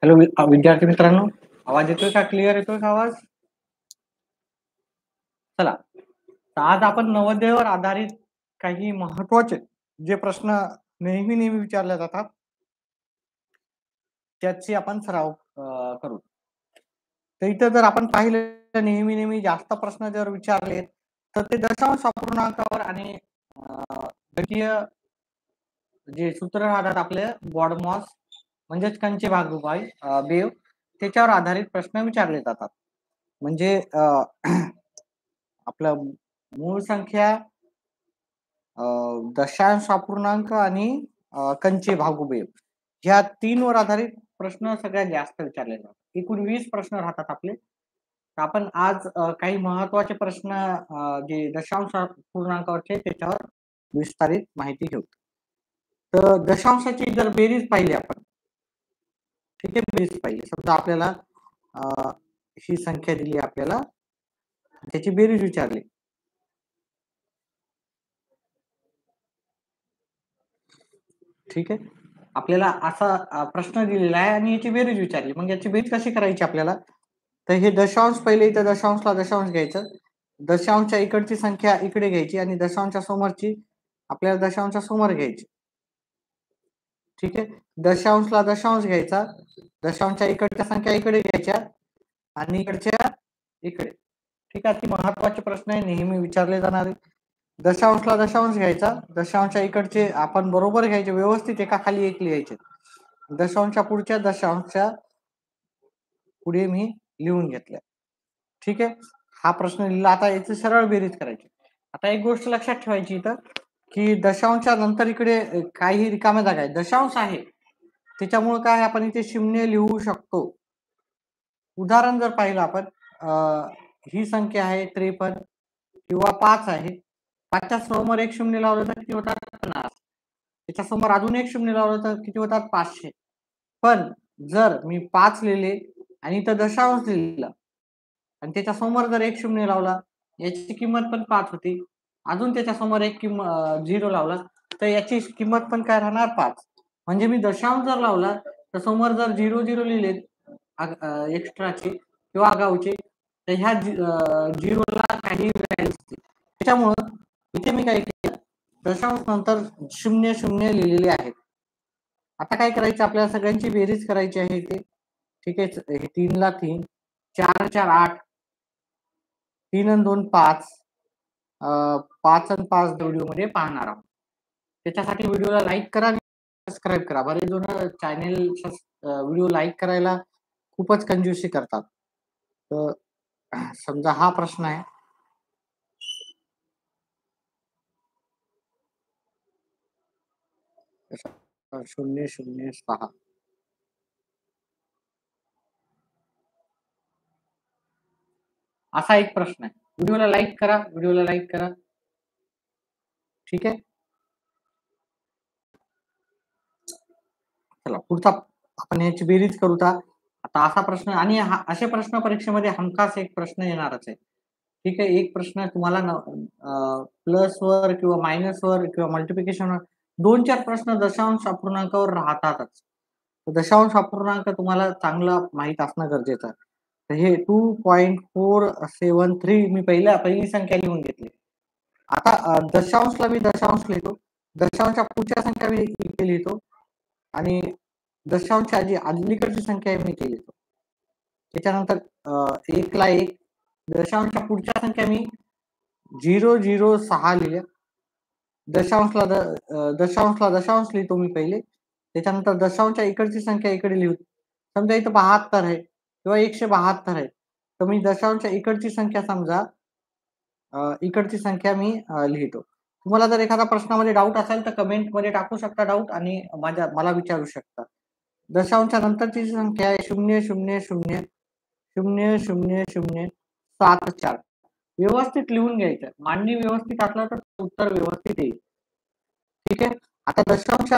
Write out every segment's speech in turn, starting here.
Hello विद्यार्थी मित्रांनो, आवाज येतोय का? क्लिअर येतोय का आवाज? चला, तर आज आपण नवोदयावर आधारित काही महत्वाचे जे प्रश्न नेहमी विचारले जातात त्याची आपण सराव करू. तर इथं जर आपण पाहिलं नेहमी जास्त प्रश्न जर विचारले तर ते दशांश अपूर्णांकावर आणि गणितीय जे सूत्र राहतात आपले बॉडमॉस म्हणजेच कंचे भागोपाय बेव त्याच्यावर आधारित प्रश्न विचारले जातात. म्हणजे आपलं मूळ संख्या दशांश अपूर्णांक आणि कंचे भागोबेव ह्या 3 वर आधारित प्रश्न सगळ्यात जास्त विचारले जातात. एकूण 20 प्रश्न राहतात आपले. आपण आज काही महत्वाचे प्रश्न जे दशांश अपूर्णांकावरचे त्याच्यावर विस्तारित माहिती घेऊ. तर दशांशाची जर बेरीज पाहिली आपण, ठीक आहे, बेरीज पाहिली समजा आपल्याला ही संख्या दिली आपल्याला, त्याची बेरीज विचारली. ठीक आहे, आपल्याला असा प्रश्न दिलेला आहे आणि याची बेरीज विचारली. मग याची बेरीज कशी करायची आपल्याला? तर हे दशांश पहिले इथं दशांशला दशांश घ्यायचं, दशांशच्या इकडची संख्या इकडे घ्यायची आणि दशांशच्या समोरची आपल्याला दशांशच्या समोर घ्यायची. ठीक आहे, दशांशला दशांश घ्यायचा, दशांशच्या इकडच्या संख्या इकडे घ्यायच्या आणि इकडच्या इकडे. ठीक आहे, ती महत्वाचे प्रश्न आहे, नेहमी विचारले जाणारे. दशांशला दशांश घ्यायचा, दशांशच्या इकडचे आपण बरोबर घ्यायचे, व्यवस्थित एका खाली एक लिहायचे. दशांशच्या पुढच्या दशांशच्या पुढे मी लिहून घेतल्या. ठीक आहे, हा प्रश्न लिहिला. आता याची सरळ बेरीज करायची. आता एक गोष्ट लक्षात ठेवायची इथं की दशांशच्या नंतर इकडे काही रिकाम्या जागा आहेत. दशांश आहे त्याच्यामुळे काय आपण इथे शून्य लिहू शकतो. उदाहरण जर पाहिलं आपण, ही संख्या आहे 53 किंवा 5 आहे. 5च्या समोर एक शून्य लावलं तर किती होतात? 50. त्याच्या समोर अजून एक शून्य लावलं तर किती होतात? 500. पण जर मी 5 लिहिले आणि इथं दशांश लिहिला आणि त्याच्या समोर जर एक शून्य लावला, याची किंमत पण 5 होती. अजून त्याच्या समोर एक झिरो लावला तर याची किंमत पण काय राहणार? 5. म्हणजे मी दशांश जर लावला तर समोर जर 0 लिहिले एक्स्ट्राचे किंवा आगाऊचे तर ह्या झिरोला काही व्हॅल्यू असते. त्याच्यामुळं इथे मी काय केलं, दशांश नंतर 0 लिहिलेले आहेत. आता काय करायचं, आपल्याला सगळ्यांची बेरीज करायची आहे इथे. ठीक आहे, 3 ला 3, 4 4 8, 3 आणि 2 5, 5 आणि 5 व्हिडिओ मध्ये पाहणार आहोत. त्याच्यासाठी व्हिडिओला लाईक करा आणि सबस्क्राईब करा. बरेच जण चॅनल व्हिडिओ लाईक करायला खूपच कंजूसी करतात. तर समजा हा प्रश्न आहे, शून्य शून्य 6. असा एक प्रश्न आहे. व्हिडिओला लाईक करा, व्हिडिओला लाईक करा. ठीक आहे, चला पुढचा आपण याची बेरीज करू. आता असा प्रश्न आणि असे प्रश्न परीक्षेमध्ये हमखास एक प्रश्न येणारच आहे. ठीक आहे, एक प्रश्न तुम्हाला प्लस वर किंवा मायनस वर किंवा मल्टिप्लिकेशन वर 2-4 प्रश्न दशांश अपूर्णांकावर राहतातच. दशांश अपूर्णांक तुम्हाला चांगला माहित असणं गरजेचं आहे. तर हे 2.473 मी पहिली संख्या लिहून घेतली. आता दशांशला मी दशांश लिहितो, दशांशच्या पुढच्या संख्या मी इथे लिहितो आणि दशांशच्या जी अलीकडची संख्या आहे मी इथे लिहितो. त्याच्यानंतर 1 ला 1, दशांशच्या पुढच्या संख्या मी 006 लिहिल्या. दशांशला दशांश लिहितो मी पहिले, त्याच्यानंतर दशांशच्या इकडची संख्या इकडे लिहू. समजा इथं 72 आहे किंवा 172 आहे, तर मी दशांशच्या इकडची संख्या समजा इकडची संख्या मी लिहितो. तुम्हाला जर एखादा प्रश्नामध्ये डाऊट असेल तर कमेंट मध्ये टाकू शकता डाऊट आणि मला विचारू शकता. दशांशच्या नंतरची संख्या आहे 0000074. व्यवस्थित लिहून घ्यायचं, मांडणी व्यवस्थित असला तर उत्तर व्यवस्थित येईल. ठीक आहे, आता दशांश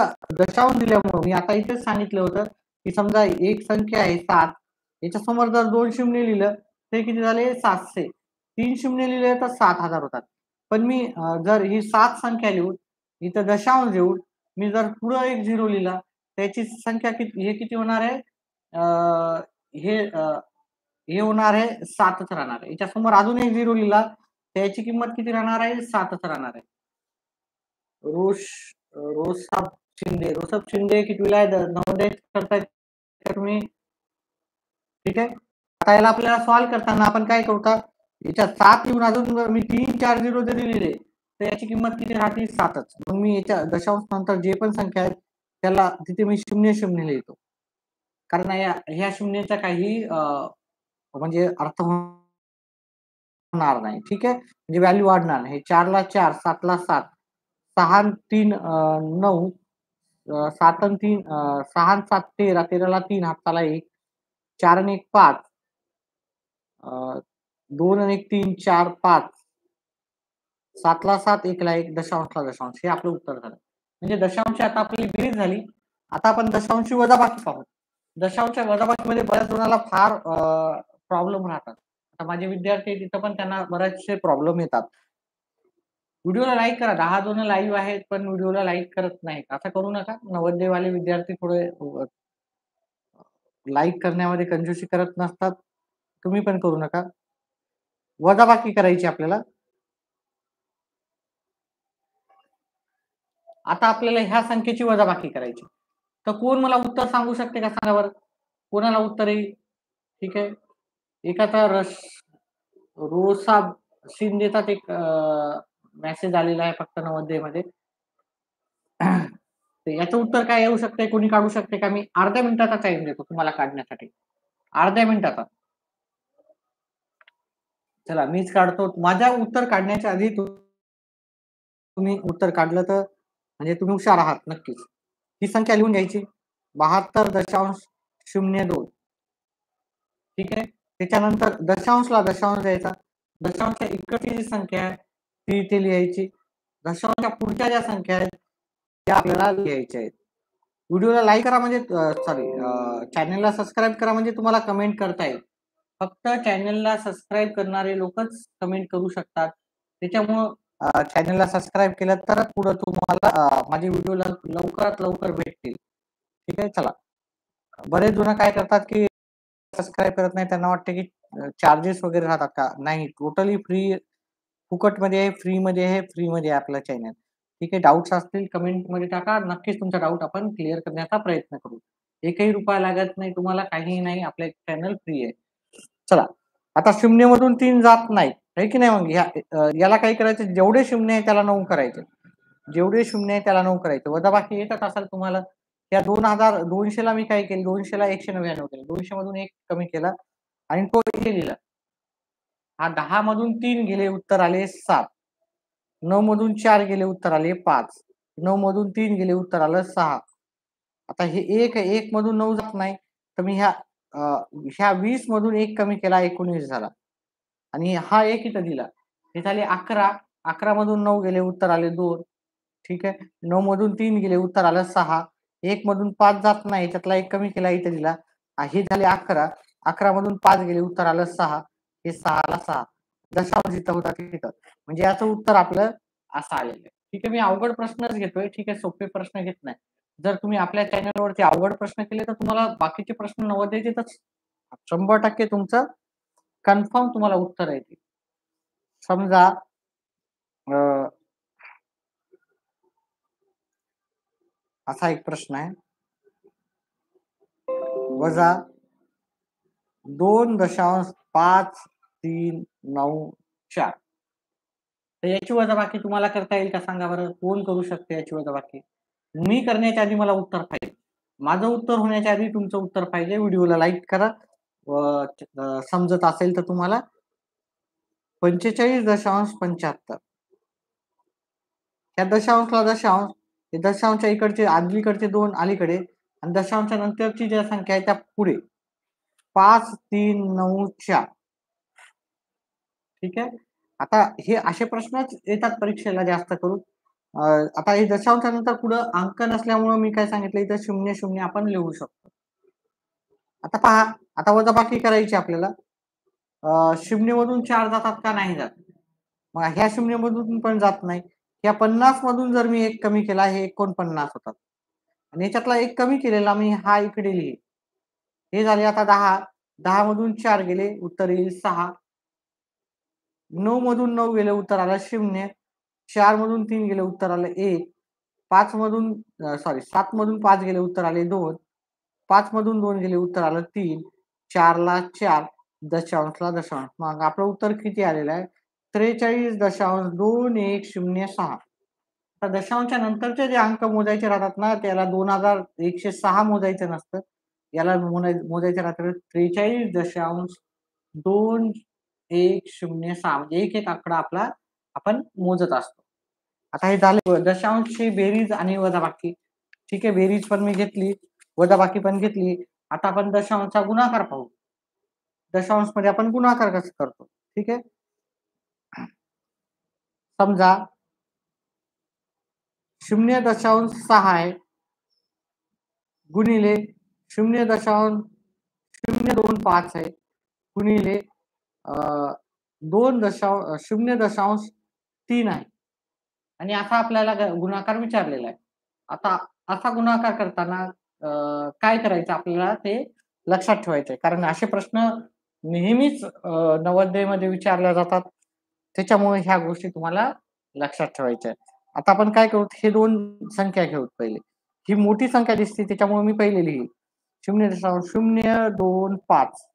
दिल्यामुळे मी आता इथेच सांगितलं होतं की समजा एक संख्या आहे 7, याच्या समोर जर 2 शून्य लिहिलं ते किती झाले? 700. 3 शून्य लिहिले तर 7000 होतात. पण मी जर ही 7 संख्या लिहून इथं दशांश देऊन मी जर पुढे एक झिरो लिहिला त्याची संख्या किती, हे किती होणार आहे? हे हे होणार आहे 7च राहणार आहे. याच्यासमोर अजून एक 0 लिहिला, त्याची किंमत किती राहणार आहे? 7च राहणार आहे. रोसब शिंदे. रोसब शिंदे कितवीला आहे? नवोदय करतायत का तुम्ही? ठीक आहे. आता याला आपल्याला सॉल्व्ह करताना आपण काय करतो? याच्यात 7 लिहून अजून मी 3, 4 0 जरी लिहिले, तर याची किंमत किती राहते? 7च. मग मी याच्या दशांश नंतर जे पण संख्या आहेत, त्याला तिथे मी 0 लिहितो. कारण ह्या शून्याचा काही म्हणजे अर्थ होणार नाही. ठीक आहे. म्हणजे व्हॅल्यू वाढणार नाही. 4 ला 4, 7 ला 7, 6 आणि 3 9, 7 आणि 3 6 आणि 7 13, 13 ला 3, हाताला 1, 4 आणि 1 5, 2 आणि 1 3, 4 5, 7 ला 7, 1 ला 1, दशांशला दशांश. हे आपलं उत्तर झालं. म्हणजे दशांश आता आपली बेरीज झाली. आता आपण दशांशी वजाबाकी पाहू. दशांशच्या वजाबाकीमध्ये बऱ्याच जणांना फार प्रॉब्लेम राहतात. आता माझे विद्यार्थी तिथं पण त्यांना बरेचसे प्रॉब्लेम येतात. व्हिडिओला लाईक करा. 10 जण लाईव्ह आहेत, पण व्हिडिओला लाईक करत नाहीत. असं करू नका. नवोदयवाले विद्यार्थी थोडे लाईक करण्यामध्ये कंजूसी करत नसतात. तुम्ही पण करू नका. वजाबाकी करायची आपल्याला. आता आपल्याला ह्या संख्येची वजाबाकी करायची. तर कोण मला उत्तर सांगू शकते का? सांगा बरं. कोणाला उत्तर येईल? ठीक आहे. एकाचा रोसाब शिंदेचाच एक मेसेज आलेला आहे फक्त नवोदयमध्ये. याचं उत्तर काय येऊ शकते? कोणी काढू शकते का? मी अर्ध्या मिनिटाचा टाइम देतो तुम्हाला काढण्यासाठी. अर्ध्या मिनिटाचा. चला मीच काढतो. माझ्या उत्तर काढण्याच्या आधी तुम्ही उत्तर काढलं तर म्हणजे तुम्ही हुशार आहात नक्कीच. ही संख्या लिहून घ्यायची. 72.02. ठीक आहे. त्याच्यानंतर दशांशला दशांश द्यायचा. दशांशच्या इकडची जी संख्या आहे ती इथे लिहायची. दशांशच्या पुढच्या ज्या संख्या आहेत त्या आपल्याला लिहायच्या आहेत. व्हिडिओला लाईक करा म्हणजे सॉरी चॅनलला सबस्क्राईब करा म्हणजे तुम्हाला कमेंट करता येईल. फक्त चॅनलला सबस्क्राईब करणारे लोकच कमेंट करू शकतात. त्याच्यामुळं चॅनलला सबस्क्राईब केलं तर पुढे तुम्हाला माझे व्हिडिओ लवकरात लवकर भेटतील. ठीक आहे. चला. बरेच जण काय करतात की सबस्क्राईब करत नाही. त्यांना वाटते की चार्जेस वगैरे राहतात का? नाही. टोटली फ्री, फुकटमध्ये आहे, फ्रीमध्ये आहे, फ्रीमध्ये आहे आपलं चॅनल. ठीक आहे. डाउट्स असतील कमेंटमध्ये टाका. नक्कीच तुमचा डाऊट आपण क्लिअर करण्याचा प्रयत्न करू. एकही रुपया लागत नाही तुम्हाला, काहीही नाही. आपलं चॅनल फ्री आहे. चला. आता 0 मधून 3 जात नाहीत. आहे की नाही? मग याला काय करायचं? जेवढे 0 आहे त्याला 9 करायचे. जेवढे 0 आहे त्याला 9 करायचं. वजाबाकी येतच असेल तुम्हाला. त्या 2,200 ला मी काय केलं? 200 ला 199 केलं. 200 मधून 1 कमी केला आणि तो इथे लिहिला. हा 10 मधून 3 गेले, उत्तर आले 7. 9 मधून 4 गेले, उत्तर आले 5. 9 मधून 3 गेले, उत्तर आलं 6. आता हे 1 आहे. 1 मधून 9 जात नाही. तर मी ह्या 20 मधून 1 कमी केला, 19 झाला. आणि हा 1 इथं दिला. हे झाले 11. 11 मधून 9 गेले, उत्तर आले 2. ठीक आहे. 9 मधून 3 गेले, उत्तर आलं 6. 1 मधून 5 जात नाही. त्यातला 1 कमी केला, इथे दिला. हे झाले 11. 11 मधून 5 गेले, उत्तर आलं 6. हे 6 ला 6. दशांश जिथं होता तिथं. म्हणजे याचं उत्तर आपलं असं आलेलं आहे. ठीक आहे. मी अवघड प्रश्नच घेतोय. ठीक आहे. सोपे प्रश्न घेत नाही. जर तुम्ही आपल्या चॅनलवरती अवघड प्रश्न केले तर तुम्हाला बाकीचे प्रश्न नवोदयचेच 100% तुमचं कन्फर्म तुम्हाला उत्तर येते. समजा असा एक प्रश्न आहे. वजा 2.5394. तर याची वजाबाकी तुम्हाला करता येईल का? सांगा बरं. कोण करू शकते याची वजाबाकी? मी करण्याच्या आधी मला उत्तर पाहिजे. माझं उत्तर होण्याच्या आधी तुमचं उत्तर पाहिजे. व्हिडिओला लाईक करा. समजत असेल तर तुम्हाला 45.75. त्या दशांशला दशांश, हे दशांशच्या इकडचे अलीकडचे 2 अलीकडे आणि दशांशच्या नंतरची ज्या संख्या आहे त्या पुढे. 5 3 9 4. ठीक आहे. आता हे असे प्रश्नच येतात परीक्षेला जास्त करून. आता हे दशांशानंतर पुढं अंक नसल्यामुळे मी काय सांगितलं, इथं 0 0 आपण लिहू शकतो. आता पहा, आता वजाबाकी करायची आपल्याला. 0 मधून 4 जातात का? नाही जात. मग ह्या 0 मधून पण जात नाही. या 50 मधून जर मी 1 कमी केला, हे 49 होतात. आणि याच्यातला 1 कमी केलेला मी हा इकडे लिहीन. हे झाले आता 10. 10 मधून 4 गेले, उत्तर येईल 6. 9 मधून 9 गेले, उत्तर आलं 0. 4 मधून 3 गेले, उत्तर आलं 1. 5 मधून 7 मधून 5 गेले, उत्तर आले 2. 5 मधून 2 गेले, उत्तर आलं 3. 4 ला 4, दशांशला दशांश. मग आपलं उत्तर किती आलेलं आहे? 43.2106. तर दशांशच्या नंतरचे जे अंक मोजायचे राहतात ना, त्याला 2106 मोजायचं नसतं. याला मोजायचे राहतात 43.2106, म्हणजे एक एक आकडा आपला आपण मोजत असतो. आता हे झाले दशांशची बेरीज आणि वजाबाकी. ठीक आहे, बेरीज पण मी घेतली, वजाबाकी पण घेतली. आता आपण दशांशचा गुणाकार पाहू. दशांश मध्ये आपण गुणाकार कसं करतो? ठीक आहे, समजा 0.6 आहे गुणिले 0.025 आहे गुणिले 0.3 आहे आणि असा आपल्याला गुणाकार विचारलेला आहे. आता असा गुणाकार करताना काय करायचं आपल्याला ते लक्षात ठेवायचं आहे, कारण असे प्रश्न नेहमीच नवोदयमध्ये विचारले जातात. त्याच्यामुळे ह्या गोष्टी तुम्हाला लक्षात ठेवायच्या आहेत. आता आपण काय करू, हे दोन संख्या घेऊ. पहिले ही मोठी संख्या दिसते त्याच्यामुळे मी पहिले लिहिली 0.025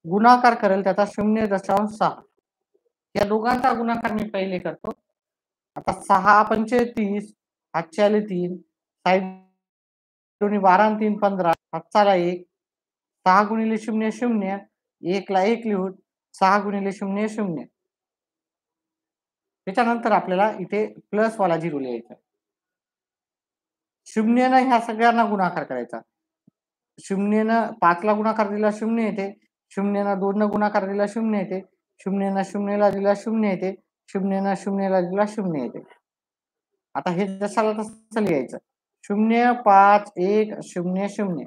गुणाकार करेल त्याचा 0.6. या दोघांचा गुणाकार मी पहिले करतो. आता 6 पंचे 30, हातचे आले 3, साहेब 12 आणि 3 15, हातचाला 1. 6 गुणिले 0 0, 1 ला 1 लिहून 6 गुणिले 0 0. त्याच्यानंतर आपल्याला इथे प्लस वाला 0 लिहायचा. 0 ह्या सगळ्यांना गुणाकार करायचा. 0 5 ला गुणाकार दिला 0 येते, 0 2 गुणाकार दिला 0 येते, 0 0 ला दिला 0 येते, 0 0 ला दिला 0 येते. आता हे जसाला तसं लिहायचं 0 5 1 0 0.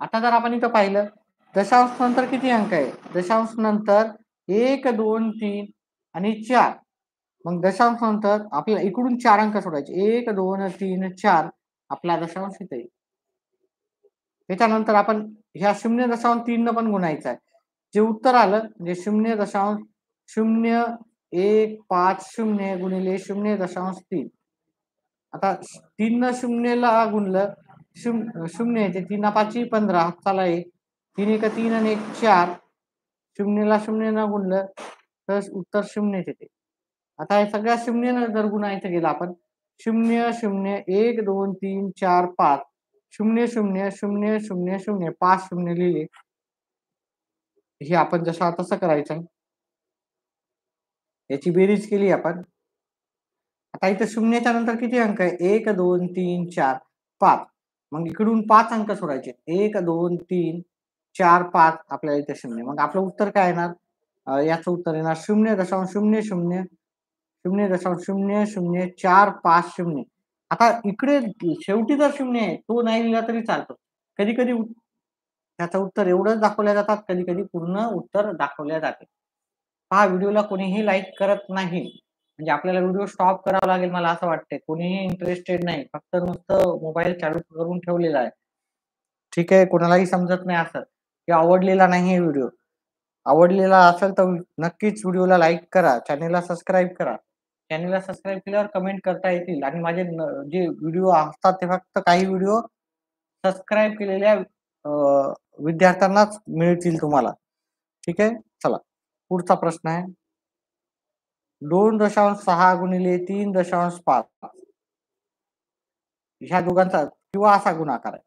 आता जर आपण इथं पाहिलं दशांश नंतर किती अंक आहे? दशांश नंतर 1 2 3 आणि 4. मग दशांश नंतर आपल्याला इकडून 4 अंक सोडायचे. 1 2 3 4 आपला दशांश इथे येईल. त्याच्यानंतर आपण ह्या 0.3 न पण गुणायचं आहे. जे उत्तर आलं म्हणजे 0.0150 गुणिले 0.3. आता 3 न 0 ला गुणलं 0 येते, 3 5 15, हाताला 1, 3 1 3 आणि 1 4. 0 ला 0 न गुणलं तर उत्तर 0 येते. आता हे सगळ्या 0 न जर गुणायचं गेलं आपण 0 0 1 2 3 4 5 0 0 0 0 0 5 0 लिहिले. हे आपण जसं तसं करायचं. याची बेरीज केली आपण. आता इथे 0च्या नंतर किती अंक आहे? 1 2 3 4 5. मग इकडून 5 अंक सोडायचे. 1 2 3 4 5 आपल्याला इथे 0. मग आपलं उत्तर काय येणार? याचं उत्तर येणार 0.00 0.0045 आता इकडे शेवटी जर 0 आहे तो नाही लिहिला तरी चालतो. कधी कधी त्याचं उत्तर एवढंच दाखवल्या जातात, कधी कधी पूर्ण उत्तर दाखवल्या जाते. पहा, व्हिडिओला कोणीही लाईक करत नाही, म्हणजे आपल्याला व्हिडिओ स्टॉप करावा लागेल मला असं वाटतंय. कोणीही इंटरेस्टेड नाही, फक्त नुसतं मोबाईल चालू करून ठेवलेला आहे. ठीक आहे, कोणालाही समजत नाही असं की आवडलेला नाही व्हिडिओ. आवडलेला असेल तर नक्कीच व्हिडिओला लाईक करा, चॅनेलला सबस्क्राईब करा. चॅनेलला सबस्क्राईब केल्यावर कमेंट करता येतील आणि माझे जे व्हिडिओ असतात ते फक्त काही व्हिडिओ सबस्क्राईब केलेल्या विद्यार्थ्यांनाच मिळतील तुम्हाला. ठीक आहे, चला पुढचा प्रश्न आहे 2.6 गुणिले 3.5 ह्या दोघांचा किंवा असा गुणाकार आहे.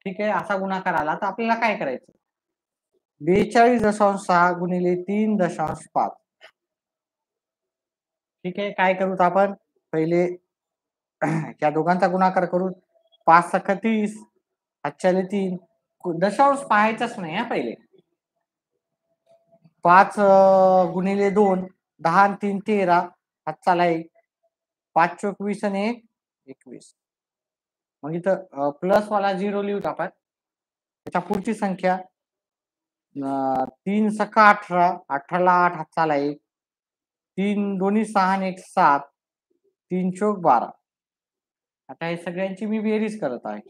ठीक आहे, असा गुणाकार आला तर आपल्याला काय करायचं? 42.6 गुणिले 3.5. ठीक आहे, काय करू आपण? पहिले या दोघांचा गुणाकार करू. 5 सख 30, हातच्याले 3. दशांश पाहायचाच नाही हा पहिले. 5 गुणिले 2 10 आणि 3 13, हातचाला 1, 5 चोक 20 आणि 1 21. मग इथं प्लस वाला 0 लिहू आपण. त्याच्या पुढची संख्या 3 सखा 18, 18 ला 8, हातचाला 1, 3 दोन्ही 6 आणि 1 7, 3 चोक 12. आता हे सगळ्यांची मी बेरीज करत आहे.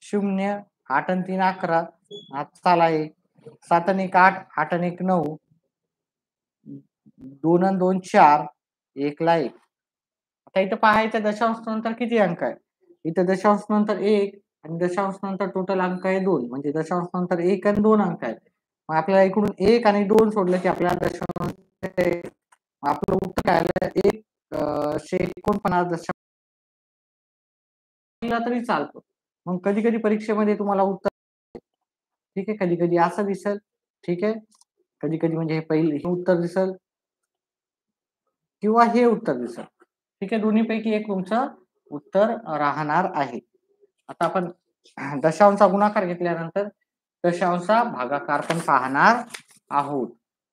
0 8 आणि 3 11, आजचाला 1, 7 आणि 1 8, 8 आणि 1 9, 2 आणि 2 4, 1 ला 1. आता इथं पाहायचं दशांश नंतर किती अंक आहे? इथं दशांश नंतर 1 आणि दशांश नंतर टोटल अंक आहे 2. म्हणजे दशांश नंतर 1 आणि 2 अंक आहेत. मग आपल्याला इकडून 1 आणि 2 सोडलं की आपल्याला दशांश आपलं उत्तर काय आलं 149 तरी चालतो. मग कधी-कधी परीक्षेमध्ये तुम्हाला उत्तर ठीक आहे, कधी-कधी असं दिसेल, ठीक आहे. कधी-कधी म्हणजे हे पहिलं हे उत्तर दिसेल किंवा हे उत्तर दिसेल. ठीक आहे, दोन्हीपैकी एक तुमचं उत्तर राहणार आहे. आता आपण दशांशचा गुणाकार घेतल्यानंतर दशांशचा भागाकार पण पाहणार आहोत.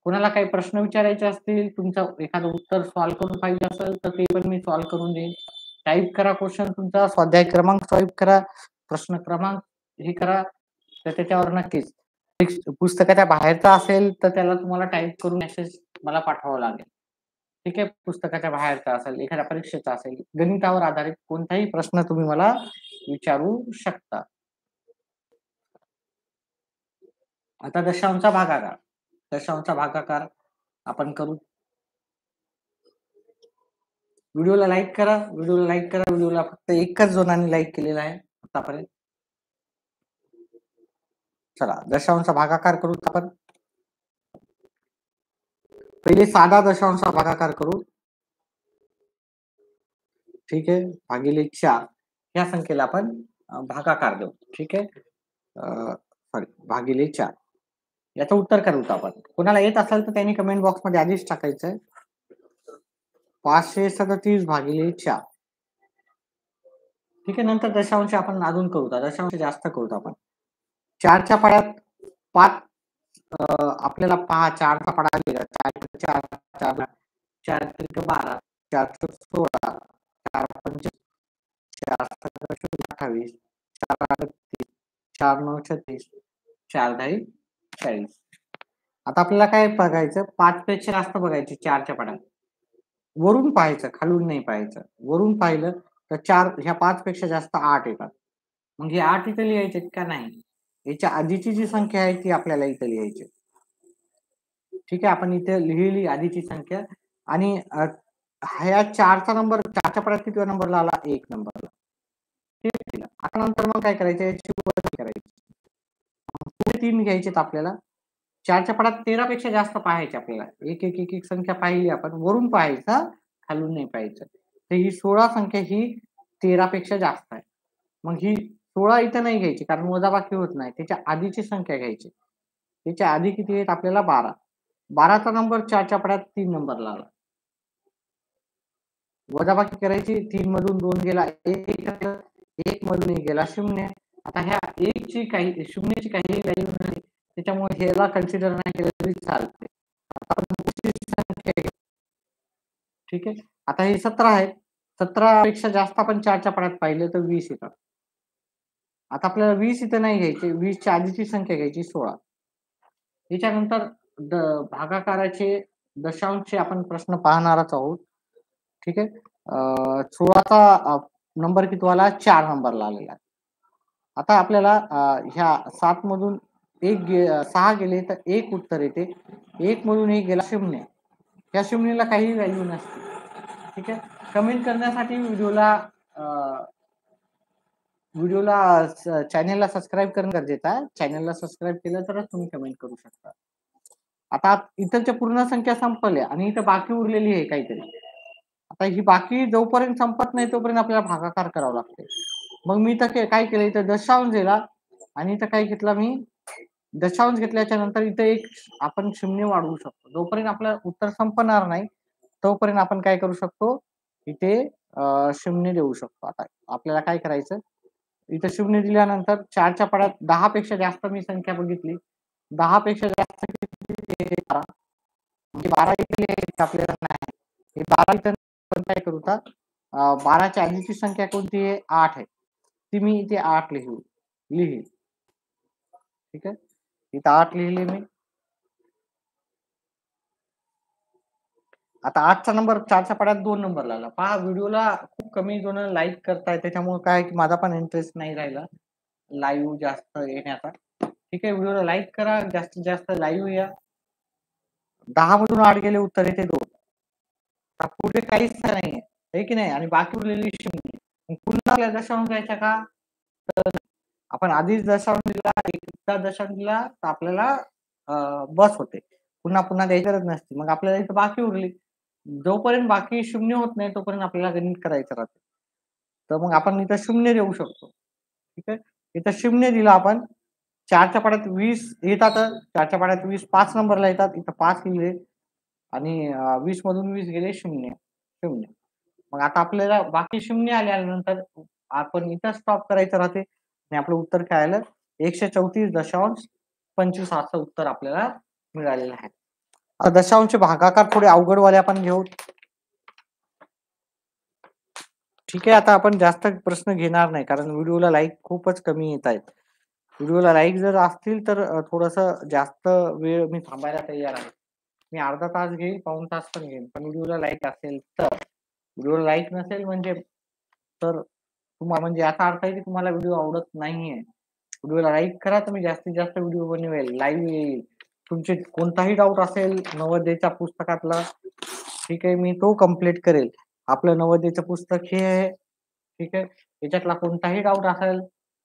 कोणाला काही प्रश्न विचारायचे असतील, तुमचं एखादं उत्तर सॉल्व्ह करून पाहिजे असेल तर ते पण मी सॉल्व्ह करून देईन. टाइप करा क्वेश्चन तुमचा, स्वाध्याय क्रमांक स्वाईप करा, प्रश्न क्रमांक हे करा, तर त्याच्यावर नक्कीच पुस्तकाच्या बाहेरचा असेल तर त्याला तुम्हाला टाइप करून मेसेज मला पाठवावा लागेल. ठीक आहे, पुस्तकाच्या बाहेरचा असेल, एखाद्या परीक्षेचा असेल, गणितावर आधारित कोणताही प्रश्न तुम्ही मला विचारू शकता. आता दशांशचा भागाकार. दशांशचा भागाकार आपण करू. व्हिडिओला लाईक करा, व्हिडिओला लाईक करा. व्हिडिओला फक्त एकच जणांनी लाईक केलेला आहे आतापर्यंत. चला दशांशचा भागाकार करू आपण. पहिले साधा दशांशचा भागाकार करू. ठीक आहे, भागिले 4 या संख्येला आपण भागाकार देऊ. ठीक आहे, सॉरी भागिले 4 याचं उत्तर करू आपण. कोणाला येत असेल तर त्यांनी कमेंट बॉक्स मध्ये आधीच टाकायचंय 537 भागिले 4. ठीक आहे, नंतर दशांश आपण अजून करू, दशांश जास्त करू आपण. 4च्या पाड्यात 5 आपल्याला पहा 4चा पाडा दिला 4 4 4 4 12 4 16 4 5 4 28 4 38 4 9 36 4 10 40. आता आपल्याला काय बघायचं 5 पेक्षा जास्त बघायचे 4च्या पाड्यात. वरून पाहायचं, खालून नाही पाहायचं. वरून पाहिलं तर 4 ह्या 5 पेक्षा जास्त 8 येतात. मग हे 8 इथे लिहायचे का नाही? याच्या आधीची जी संख्या आहे ती आपल्याला इथे लिहायची. ठीक आहे, आपण इथे लिहिली आधीची संख्या आणि ह्या 4चा नंबर 4च्या पाड्यात किती नंबरला आला? 1 नंबरला. आता नंतर मग काय करायचं याची वजाबाकी करायची. पुढे 3 घ्यायचेत आपल्याला. 4च्या पाड्यात 13 पेक्षा जास्त पाहायचे आपल्याला. एक एक एक एक संख्या पाहिली आपण. वरून पाहायचं, खालून नाही पाहायचं. तर ही 16 संख्या ही 13 पेक्षा जास्त आहे. मग ही 16 इथं नाही घ्यायची कारण वजाबाकी होत नाही. त्याच्या आधीची संख्या घ्यायची. त्याच्या आधी किती आहेत आपल्याला 12. 12चा नंबर 4च्या पाड्यात 3 नंबरला आला. वजाबाकी करायची 3 मधून 2 गेला 1 मधून 1 गेला 0. आता ह्या 1 ची काही 0 ची काही व्हॅल्यू नाही त्याच्यामुळे ह्याला कन्सिडर नाही केलं तरी चालते. आता आपण पुढची संख्या ठीक आहे, आता हे 17 आहे. 17 पेक्षा जास्त आपण 4च्या पाड्यात पाहिलं तर 20 येतात. आता आपल्याला 20 इथं नाही घ्यायचे, 20 च्या आधीची संख्या घ्यायची 16. याच्यानंतर भागाकाराचे दशांशचे आपण प्रश्न पाहणारच आहोत. ठीक आहे, 16चा नंबर कितवाला 4 नंबरला आलेला आहे. आता आपल्याला ह्या 7 मधून 6 गेले तर 1 उत्तर येते. 1 मधून 1 गेला 0. या 0ला काही व्हॅल्यू नसते. ठीक आहे, कमेंट करण्यासाठी चॅनलला सबस्क्राईब करणं गरजेचं आहे. चॅनलला सबस्क्राईब केलं तरच तुम्ही कमेंट करू शकता. आता इथलच्या पूर्ण संख्या संपल्या आणि इथं बाकी उरलेली आहे काहीतरी. आता ही बाकी जोपर्यंत संपत नाही तोपर्यंत आपल्याला भागाकार करावा लागते. मग मी तर काय केलं इथं दशांश दिला आणि इथं काय घेतला मी दशांश घेतल्याच्या नंतर इथं एक आपण शून्य वाढवू शकतो. जोपर्यंत आपलं उत्तर संपणार नाही तोपर्यंत आपण काय करू शकतो इथे शून्य देऊ शकतो. आता आपल्याला काय करायचं इथं शून्य दिल्यानंतर 4च्या पाड्यात 10 पेक्षा जास्त मी संख्या बघितली. 10 पेक्षा जास्त 12 म्हणजे 12 इथे आपल्याला नाही. हे 12 इथं आपण काय करू आता 12च्या आधीची संख्या कोणती आहे 8 आहे. ती मी इथे 8 लिहिली. ठीक आहे, इथं 8 लिहिले मी. आता 8चा नंबर 4च्या पाड्यात 2 नंबर लागला. पहा व्हिडिओला खूप कमी जण लाईक करताय त्याच्यामुळे काय की माझा पण इंटरेस्ट नाही राहिला लाईव्ह जास्त येण्याचा. ठीक आहे, व्हिडिओला लाईक करा, जास्तीत जास्त लाईव्ह या. 10 मधून 8 गेले, उत्तर येते 2. पुढे काहीच नाहीये, आहे की नाही, आणि बाकी उरलेली 0. पुन्हा आपल्याला दशांश द्यायचा का? तर आपण आधीच दशांश दिला, एकदा दशांश दिला तर आपल्याला बस होते, पुन्हा पुन्हा द्यायची गरज नसते. मग आपल्याला इथं बाकी उरली, जोपर्यंत बाकी 0 होत नाही तोपर्यंत आपल्याला गणित करायचं राहते. तर मग आपण इथं 0 देऊ शकतो. ठीक आहे, इथं 0 दिला आपण. 4च्या पाड्यात 20 येतात, 4च्या पाड्यात 20 5 नंबरला येतात, इथं 5 लिहिले आणि 20 मधून 20 गेले 0. मग आता आपल्याला बाकी 0 आल्यानंतर आपण इथं स्टॉप करायचं राहते आणि आपलं उत्तर काय आलं? 134.25 असं उत्तर आपल्याला मिळालेलं आहे. आता दशांश भागाकार थोडे अवघडवाले आपण घेऊ. ठीक आहे, आता आपण जास्त प्रश्न घेणार नाही कारण व्हिडिओला लाईक खूपच कमी येत आहेत. व्हिडिओला लाईक जर असतील तर थोडंसं जास्त वेळ मी थांबायला तयार आहे. मी अर्धा तास घेईल, पाऊण तास पण घेईल, पण व्हिडिओला लाईक असेल तर. व्हिडिओला लाईक नसेल म्हणजे तर तुम्हाला म्हणजे याचा अर्थ आहे की तुम्हाला व्हिडिओ आवडत नाहीये. व्हिडिओला लाईक करा तर मी जास्तीत जास्त व्हिडिओ बनवेल, लाईव्ह येईल. तुमचे कोणताही डाऊट असेल नवोदयच्या पुस्तकातला, ठीक आहे, मी तो कम्प्लीट करेल. आपलं नवोदयचं पुस्तक हे आहे. ठीक आहे, याच्यातला कोणताही डाऊट असेल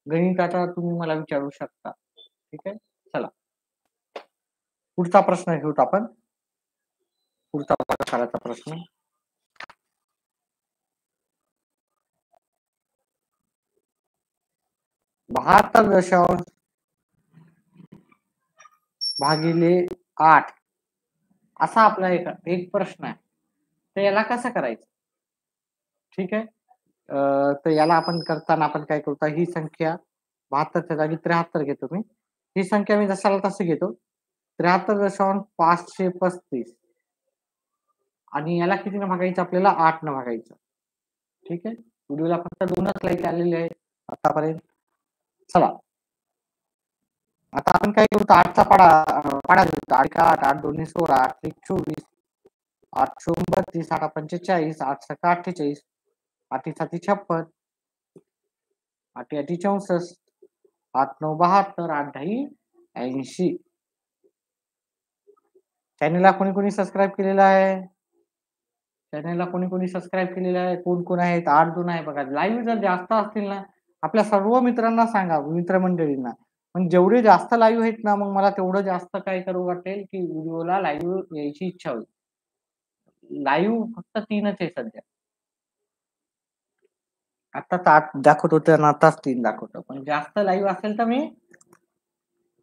गणिताचा तुम्ही मला विचारू शकता. ठीक आहे, चला पुढचा प्रश्न घेऊत आपण. पुढचा प्रकाराचा प्रश्न. बहात्तर दशांश भागिले 8 असा आपला एक प्रश्न आहे. तर याला कसं करायचं? ठीक आहे, तर याला आपण करताना आपण काय करतो, ही संख्या 72च्या जागी 73 घेतो मी. ही संख्या मी जशाला तशी घेतो, 73.535 आणि याला कितीनं भागायचं? आपल्याला 8 न भागायचं. ठीक आहे, व्हिडिओला फक्त 2च लाईक आलेले आहेत आतापर्यंत. चला आता आपण काय करू, 8चा पाडा घेतो. 8 8 8 2 16 8 1 24 8 32 8 45 8 48 8 7 56 8 8 64 8 9 72 8 10 80. चॅनलला कोणी कोणी सबस्क्राईब केलेलं आहे? चॅनलला कोणी कोणी सबस्क्राईब केलेलं आहे? कोण कोण आहेत? 8 2 आहे बघा. लाईव्ह जर जास्त असतील ना, आपल्या सर्व मित्रांना सांगा, मित्रमंडळींना. पण जेवढे जास्त लाईव्ह आहेत ना, मग मला तेवढं जास्त काय करू वाटेल की व्हिडिओला लाईव्ह यायची इच्छा होईल. लाईव्ह फक्त 3च आहे सध्या. आता दाखवतो त्यांना, आताच 3 दाखवतो. पण जास्त लाईव्ह असेल तर मी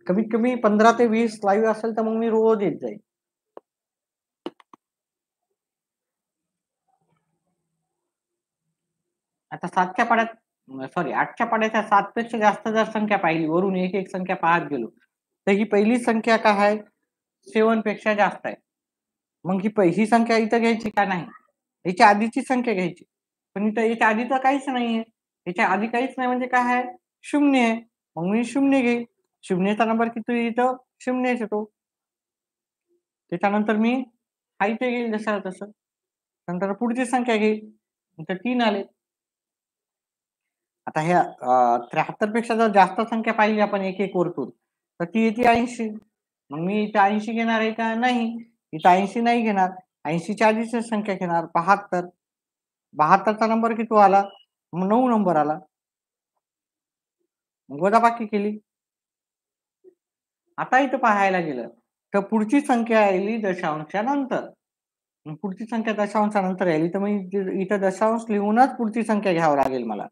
कमीत कमी 15 ते 20 लाईव्ह असेल तर मग मी रोज येत जाईल. आता 7च्या पाड्यात सॉरी 8च्या पाड्याच्या 7 पेक्षा जास्त जर संख्या पाहिली, वरून एक एक संख्या पाहत गेलो, तर ही पहिली संख्या काय आहे? 7 पेक्षा जास्त आहे. मग ही संख्या इथं घ्यायची का नाही? याच्या आधीची संख्या घ्यायची. पण इथं याच्या आधी तर काहीच नाहीये. याच्या आधी काहीच नाही म्हणजे काय आहे? 0 आहे. मग मी 0 घेईल. 0चा नंबर किती येतो? 0च येतो. त्याच्यानंतर मी हा इथे घेईल जसं तसं. नंतर पुढची संख्या घेईल. इथं 3 आले. आता ह्या 73 पेक्षा जर जास्त संख्या पाहिली आपण एक एक वरतून, तर ती येते 80. मग मी इथे 80 घेणार आहे का? नाही. इथं 80 नाही घेणार. 80च्या आधीची संख्या घेणार 72. 72चा नंबर किती आला? मग 9 नंबर आला. मग वजाबाकी केली. आता इथं पाहायला गेलं तर पुढची संख्या आली दशांशानंतर. मग पुढची संख्या दशांशानंतर आली तर मग इथं दशांश लिहूनच पुढची संख्या घ्यावी लागेल मला.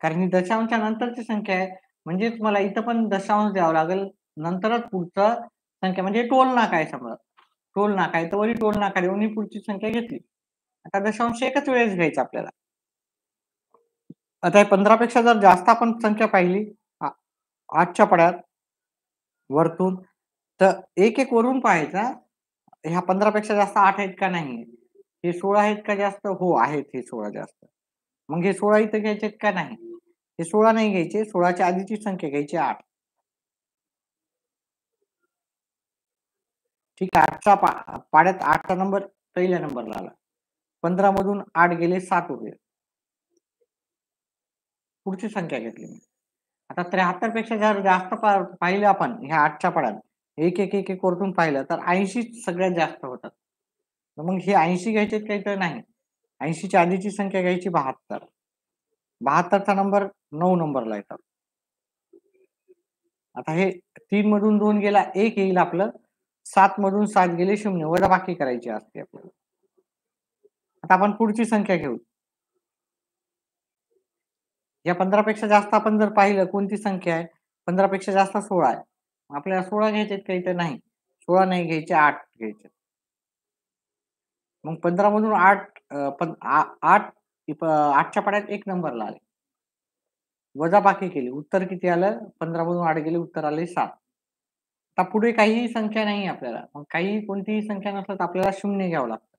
कारण ही दशांशच्या नंतरची संख्या आहे, म्हणजेच मला इथं पण दशांश द्यावा लागेल. नंतरच पुढचा संख्या म्हणजे टोल नाका आहे समजा. टोल नाका आहे तर वरी टोल नाका देऊन ही पुढची संख्या घेतली. आता दशांश एकच वेळेस घ्यायचा आपल्याला. आता 15 पेक्षा जर जास्त आपण संख्या पाहिली 8च्या पड्यात वरतून, तर एक एक वरून पाहायचा. ह्या 15 पेक्षा जास्त 8 आहेत का नाही? हे 16 आहेत का जास्त? हो आहेत, हे 16 जास्त. मग हे 16 इथं घ्यायचे का नाही? हे 16 नाही घ्यायचे, 16च्या आधीची संख्या घ्यायची 8. ठीक आहे, 8चा पाड्यात 8चा नंबर पहिल्या नंबरला आला. 15 मधून 8 गेले 7 उरले. पुढची संख्या घेतली मी. आता 73 पेक्षा जर जास्त पाहिलं आपण ह्या 8च्या पाड्यात एक एक एक एक वरतून पाहिलं तर 80 सगळ्यात जास्त होतात. तर मग हे 80 घ्यायचे काही तर नाही. 80च्या आधीची संख्या घ्यायची 72. 72चा नंबर 9 नंबरला येतात. आता हे 3 मधून 2 गेला 1 येईल आपलं. 7 मधून 7 गेले 0 वजाबाकी करायची असते आपल्याला. आता आपण पुढची संख्या घेऊ. या 15 पेक्षा जास्त आपण जर पाहिलं कोणती संख्या आहे? 15 पेक्षा जास्त 16 आहे. आपल्याला 16 घ्यायचे काही तर नाही. 16 नाही घ्यायचे 8 घ्यायचे. मग 15 मधून 8 8 8च्या पाड्यात 1 नंबरला आले. वजाबाकी केली. उत्तर किती आलं? 15 मधून 8 गेले उत्तर आले 7. आता पुढे काहीही संख्या नाही आपल्याला. मग काही कोणतीही संख्या नसलं तर आपल्याला 0 घ्यावं लागतं.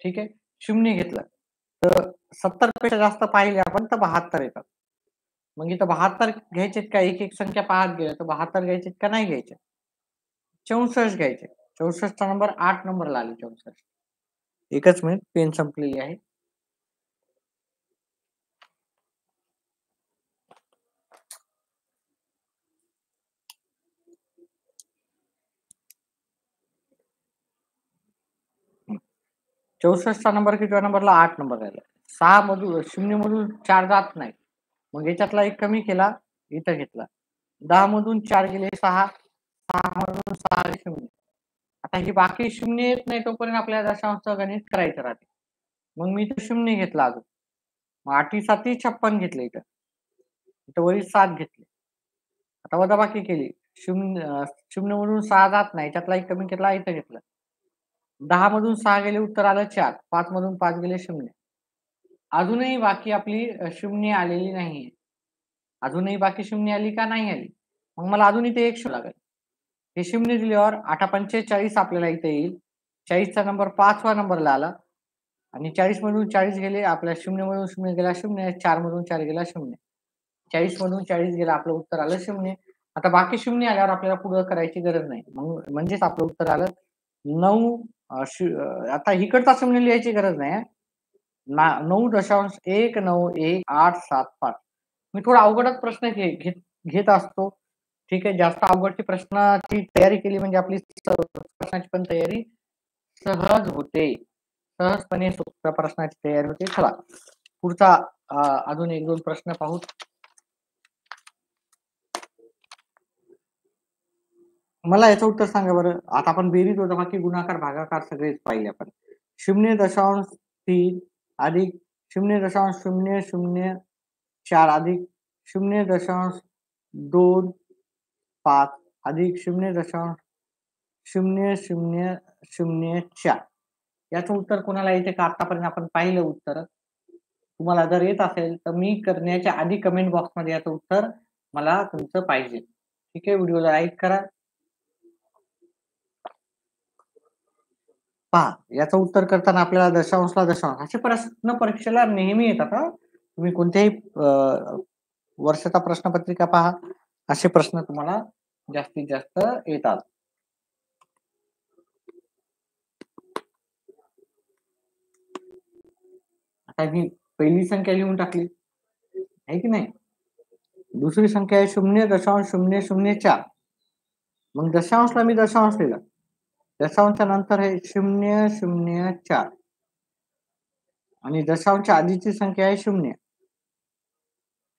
ठीक आहे? 0 घेतलं. तर 70 पेक्षा जास्त पाहिले आपण तर 72 येतात. मग इथं 72 घ्यायचेत का? एक-एक संख्या पाहत गेलं तर 72 घ्यायचेत का नाही घ्यायचे? 64 घ्यायचे. 64चा नंबर 8 नंबरला आले 64. एकच मिनिट पेन संपलेली आहे. हं. 64चा नंबर कितव्या नंबरला? 8 नंबर राहिला. 6 मधून 0 मधून 4 जात नाही. मग याच्यातला एक कमी केला, इथं घेतला. 10 मधून 4 गेले 6, 6 मधून 6 आले 0. आता ही बाकी 0 येत नाही तोपर्यंत आपल्याला दशांशचं गणित करायचं राहते. मग मी इथं 0 घेतला अजून. मग 8 7 56 घेतले इथं. इथं वरी 7 घेतले. आता वजाबाकी केली. 0 मधून 6 जात नाही. त्यातला एक कमी घेतला, इथं घेतलं. 10 मधून 6 गेले उत्तर आलं 4. 5 मधून 5 गेले 0. अजूनही बाकी आपली 0 आलेली नाहीये. अजूनही बाकी 0 आली का नाही आली? मग मला अजून इथे 1 शोधावं लागेल. हे 0 दिल्यावर 8×45 आपल्याला इथे येईल. 40चा नंबर 5व्या नंबरला आला आणि 40 मधून 40 गेले आपल्या 0 मधून 0 गेला 0, 4 मधून 4 गेला 0. 40 मधून 40 गेला आपलं उत्तर आलं 0. आता बाकी 0 आल्यावर आपल्याला पुढं करायची गरज नाही. म्हणजेच आपलं उत्तर आलं 9 आता इकडचा 0 लिहायची गरज नाही. 9.191875. मी थोडा अवघडच प्रश्न घेत असतो. ठीक आहे. जास्त अवघडची प्रश्नाची तयारी केली म्हणजे आपली प्रश्नाची पण तयारी सहज होते. सहजपणे सोप्या प्रश्नाची तयारी होते. चला पुढचा अजून 1-2 प्रश्न पाहू. मला याचं उत्तर सांगा बरं. आता आपण बेरीज, वजाबाकी, गुणाकार, भागाकार सगळेच पाहिले आपण. 0.3 अधिक 0.004 अधिक 0.25 अधिक 0.0004. याचं उत्तर कोणाला येते का? आतापर्यंत आपण पाहिलं उत्तर. तुम्हाला जर येत असेल तर मी करण्याच्या आधी कमेंट बॉक्समध्ये याचं उत्तर मला तुमचं पाहिजे. ठीक आहे. व्हिडिओला लाईक करा. पहा, याचं उत्तर करताना आपल्याला दशांशला दशांश असे प्रश्न परीक्षेला नेहमी येतात हां. तुम्ही कोणत्याही वर्षाचा प्रश्नपत्रिका पहा, असे प्रश्न तुम्हाला जास्तीत जास्त येतात. आता मी पहिली संख्या लिहून टाकली, आहे की नाही? दुसरी संख्या आहे 0.004. मग दशांशला मी दशांश लिहिला. दशांशच्या नंतर आहे 0.04 आणि दशांशच्या आधीची संख्या आहे 0.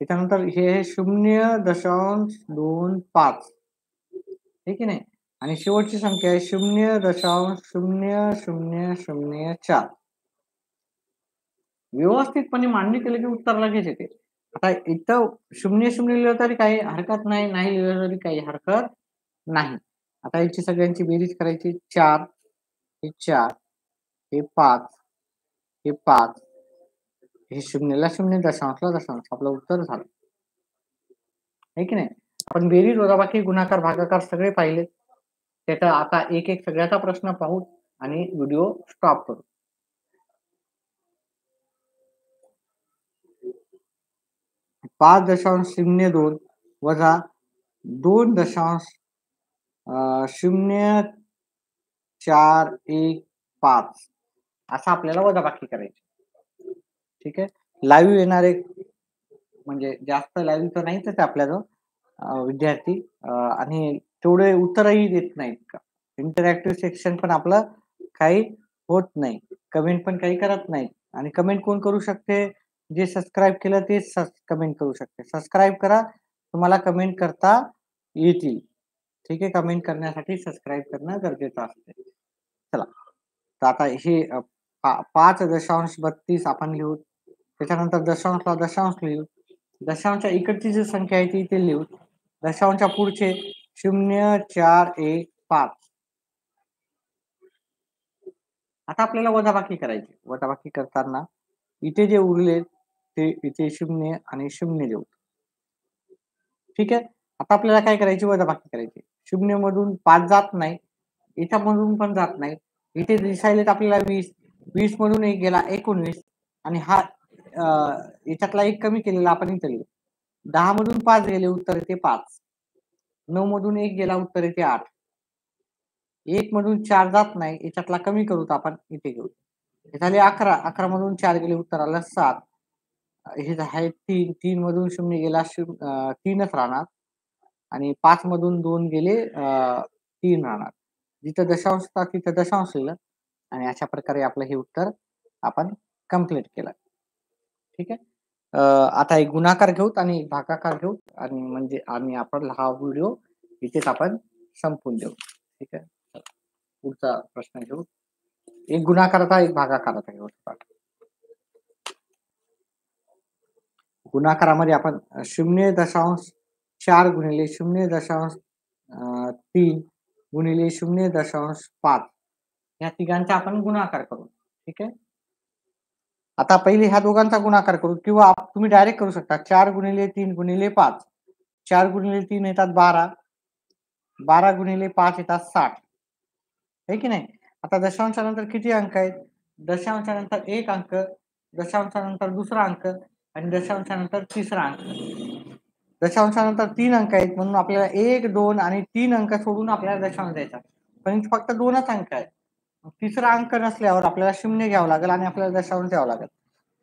त्याच्यानंतर हे आहे 0.25, हे की नाही? आणि शेवटची संख्या आहे 0.0004. व्यवस्थितपणे मांडणी केली की उत्तर लगेच येते. आता इथं 0-0 लिहिलं तरी काही हरकत नाही, नाही लिहिलं तरी काही हरकत नाही. आता याची सगळ्यांची बेरीज करायची. 4, हे 4, हे 5, हे 5, हे 0ला 0, दशांशला दशांश. आपलं उत्तर झालं. आहे की नाही? आपण बेरीज, वजाबाकी, गुणाकार, भागाकार सगळे पाहिले. त्याचा आता एक-एक सगळ्याचा प्रश्न पाहू आणि व्हिडिओ स्टॉप करू. पाच 5.02 वजा 2.0415 असं आपल्याला वजाबाकी करायची. ठीक आहे. लाईव्ह येणारे म्हणजे जास्त लाईव्ह तर नाहीतच आपल्याजवळ विद्यार्थी आणि तेवढे उत्तरही देत नाहीत का. इंटरॅक्टिव्ह सेक्शन पण आपलं काही होत नाही. कमेंट पण काही करत नाहीत आणि कमेंट कोण करू शकते? जे सबस्क्राईब केलं तेच कमेंट करू शकते. सबस्क्राईब करा, तुम्हाला कमेंट करता येतील. ठीक आहे. कमेंट करण्यासाठी सबस्क्राईब करणं गरजेचं असते. चला. तर आता हे 5.32 आपण लिहू. त्याच्यानंतर दशांशला दशांश लिहू. दशांशच्या इकडची जी संख्या आहे ती इथे लिहू. दशांशच्या पुढचे 0, 4, 1, 5. आता आपल्याला वजाबाकी करायची. वजाबाकी करताना इथे जे उरले ते इथे 0 आणि 0 देऊ. ठीक आहे. आता आपल्याला काय करायची? वजाबाकी करायची. 0 मधून 5 जात नाही. याच्यामधून पण जात नाही. इथे दिसायलेत आपल्याला 20. 20 मधून 1 गेला 19 आणि हा याच्यातला 1 कमी केलेला आपण इथे लिहू. 10 मधून 5 गेले उत्तर येते 5. 9 मधून 1 गेला उत्तर येते 8. 1 मधून 4 जात नाही. याच्यातला कमी करूत आपण इथे घेऊ. हे झाले 11. 11 मधून 4 गेले उत्तर आलं 7. हे आहे 3. 3 मधून 0 गेला 3च राहणार आणि 5 मधून 2 गेले 3 राहणार. जिथं दशांश होता तिथं दशांश लिहिलं आणि अशा प्रकारे आपलं हे उत्तर आपण कंप्लीट केलं. ठीक आहे. आता एक गुणाकार घेऊत आणि भागाकार घेऊ आणि म्हणजे आपण हा व्हिडिओ इथेच आपण संपवून देऊ. ठीक आहे. पुढचा प्रश्न घेऊ. एक गुणाकाराचा एक भागाकाराचा घेऊ. गुणाकारामध्ये आपण 0.4 गुणिले 0.3 गुणिले 0.5 या तिघांचा आपण गुणाकार करू. ठीक आहे. आता पहिले ह्या दोघांचा गुणाकार करू किंवा तुम्ही डायरेक्ट करू शकता. 4 गुणिले 3 गुणिले 5. 4 गुणिले 3 येतात 12. 12 गुणिले 5 येतात 60. आहे की नाही? आता दशांशानंतर किती अंक आहेत? दशांशानंतर 1 अंक, दशांशानंतर दुसरा अंक आणि दशांशानंतर तिसरा अंक. दशांशानंतर 3 अंक आहेत म्हणून आपल्याला 1, 2 आणि 3 अंक सोडून आपल्याला दशांश द्यायचा. पण फक्त 2च अंक आहेत. तिसरा अंक नसल्यावर आपल्याला 0 घ्यावं लागेल आणि आपल्याला दशांश द्यावं लागेल.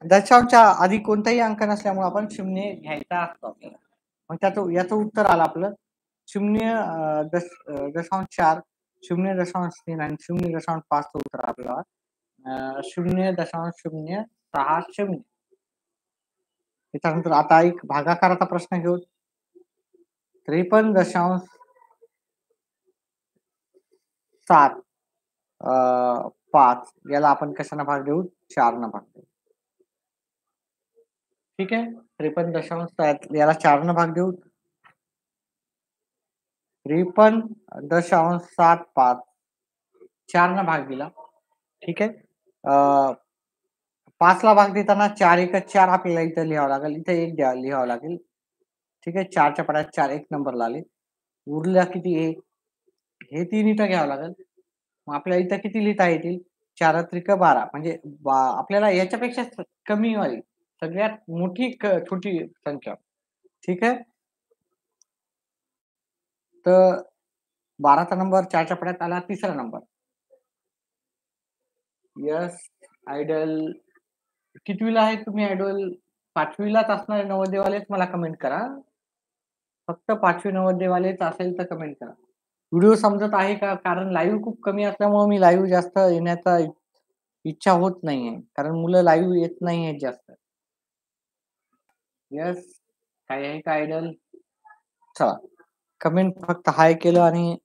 दशांशच्या आधी कोणताही अंक नसल्यामुळे आपण 0 घ्यायचा असतो आपल्याला. मग याचं उत्तर आलं आपलं 0.4, 0.3 आणि 0.5 चं उत्तर आपल्याला 0.060. त्याच्यानंतर आता एक भागाकाराचा प्रश्न घेऊ. 53.75 याला आपण कशाने भाग देऊ? 4 ने भाग देऊ. ठीक आहे. 53.7 याला 4 ने भाग देऊ. 53.75 4 ने भाग दिला. ठीक आहे. 5 ला भाग देताना 4 1 4 आपल्याला इथं लिहावं लागेल. इथे 1 लिहावं लागेल. ठीक आहे. 4च्या पडात 4 1 नंबरला आले. उरला किती 1? हे 3 इथं घ्यावं लागेल. मग आपल्याला इथं किती लिहिता येतील? 4 त्रिक 12 म्हणजे आपल्याला याच्यापेक्षा कमी वाली सगळ्यात मोठी छोटी संख्या. ठीक आहे. तर 12चा नंबर 4च्या पडात आला तिसरा नंबर. यस आयडल कितवीला आहे तुम्ही आयडल? 5वीलाच असणारे नवोदयवालेच मला कमेंट करा. फक्त 5वी नवोदयवालेच असेल तर कमेंट करा. व्हिडिओ समजत आहे का? कारण लाईव्ह खूप कमी असल्यामुळे मी लाईव्ह जास्त येण्याचा इच्छा होत नाहीये. कारण मुलं लाईव्ह येत नाहीयेत जास्त. यस काय आहे का आयडल? चला कमेंट फक्त हाय केलं आणि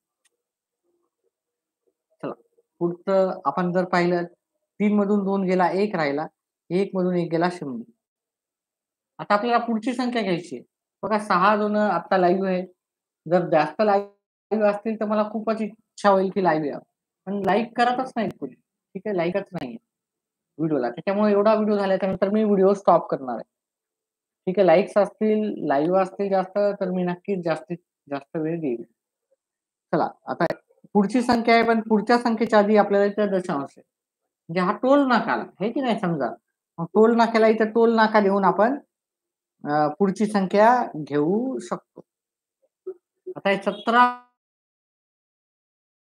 चला पुढचं आपण जर पाहिलं 3 मधून 2 गेला 1 राहिला. 1 मधून 1 गेला 0. आता आपल्याला पुढची संख्या घ्यायची आहे. बघा 6 जण आता लाईव्ह आहे. जर जास्त लाईव्ह असतील तर मला खूपच इच्छा होईल की लाईव्ह यावं. पण लाईक करतच नाहीत कोणी. ठीक आहे. लाईकच नाहीये व्हिडिओला. त्याच्यामुळे एवढा व्हिडिओ झाल्याच्यानंतर मी व्हिडिओ स्टॉप करणार आहे. ठीक आहे. लाईक्स असतील, लाईव्ह असतील जास्त तर मी नक्कीच जास्तीत जास्त वेळ देईल. चला आता पुढची संख्या आहे पण पुढच्या संख्येच्या आधी आपल्याला इथं दशांश आहे. म्हणजे हा टोल नाका आला. आहे की नाही समजा. मग टोल नाक्याला इथं टोल नाका देऊन आपण पुढची संख्या घेऊ शकतो. आता हे 17